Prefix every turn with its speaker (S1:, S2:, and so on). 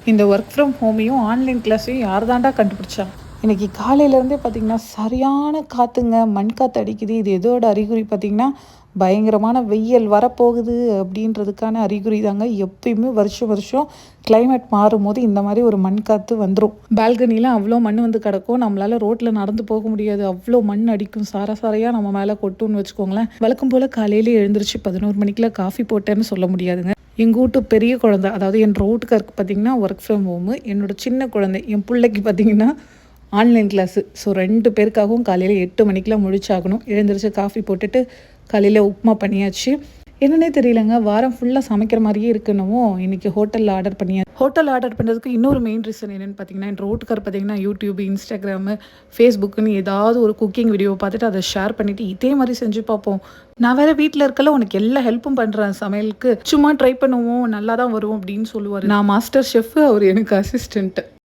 S1: இந்த work from ஹோமையும் online கிளாஸையும் யார் தாண்டா கண்டுபிடிச்சா? இன்றைக்கி காலையிலேருந்தே பார்த்திங்கன்னா சரியான காற்றுங்க, மண் காற்று அடிக்குது. இது எதோட அறிகுறி பார்த்திங்கன்னா, பயங்கரமான வெயில் வரப்போகுது அப்படின்றதுக்கான அறிகுறி தாங்க. எப்பயுமே வருஷம் வருஷம் கிளைமேட் மாறும்போது இந்த மாதிரி ஒரு மண் காற்று வந்துடும். பால்கனியில் அவ்வளோ மண் வந்து கிடக்கும். நம்மளால் ரோட்டில் நடந்து போக முடியாது, அவ்வளோ மண் அடிக்கும். சார சாரையாக நம்ம மேலே கொட்டுன்னு வச்சுக்கோங்களேன். வழக்கம் போல் காலையிலே எழுந்திரிச்சு 11 மணிக்கெலாம் காஃபி போட்டேன்னு சொல்ல முடியாதுங்க. எங்கள் வீட்டு பெரிய குழந்தை, அதாவது என் வீட்டுக்காருக்கு பார்த்திங்கன்னா ஒர்க் ஃப்ரம் ஹோமு. என்னோட சின்ன குழந்தை என் பிள்ளைக்கு பார்த்திங்கன்னா ஆன்லைன் கிளாஸு. ஸோ 2 பேருக்காகவும் காலையில் 8 மணிக்கெலாம் முழிச்சாகணும். எழுந்திரிச்சு காஃபி போட்டுட்டு காலையில் உப்புமா பண்ணியாச்சு. என்னன்னே தெரியலங்க, வாரம் ஃபுல்லாக சமைக்கிற மாதிரியே இருக்குன்னவும் இன்றைக்கி ஹோட்டலில் ஆர்டர் பண்ணியாச்சு. ஹோட்டல் ஆர்டர் பண்ணுறதுக்கு இன்னொரு மெயின் ரீசன் என்னென்னு பார்த்தீங்கன்னா, என் வீட்டுக்கார் பார்த்திங்கன்னா யூடியூப், இன்ஸ்டாகிராமு, ஃபேஸ்புக்குன்னு ஏதாவது ஒரு குக்கிங் வீடியோ பார்த்துட்டு அதை ஷேர் பண்ணிவிட்டு இதே மாதிரி செஞ்சு பார்ப்போம், நான் வேறு வீட்டில் இருக்கல, உனக்கு எல்லா ஹெல்ப்பும் பண்ணுறேன் சமையலுக்கு, சும்மா ட்ரை பண்ணுவோம், நல்லா தான் வரும் அப்படின்னு சொல்லுவார். நான் மாஸ்டர் ஷெஃப்பு, அவர் எனக்கு அசிஸ்டண்ட்டு.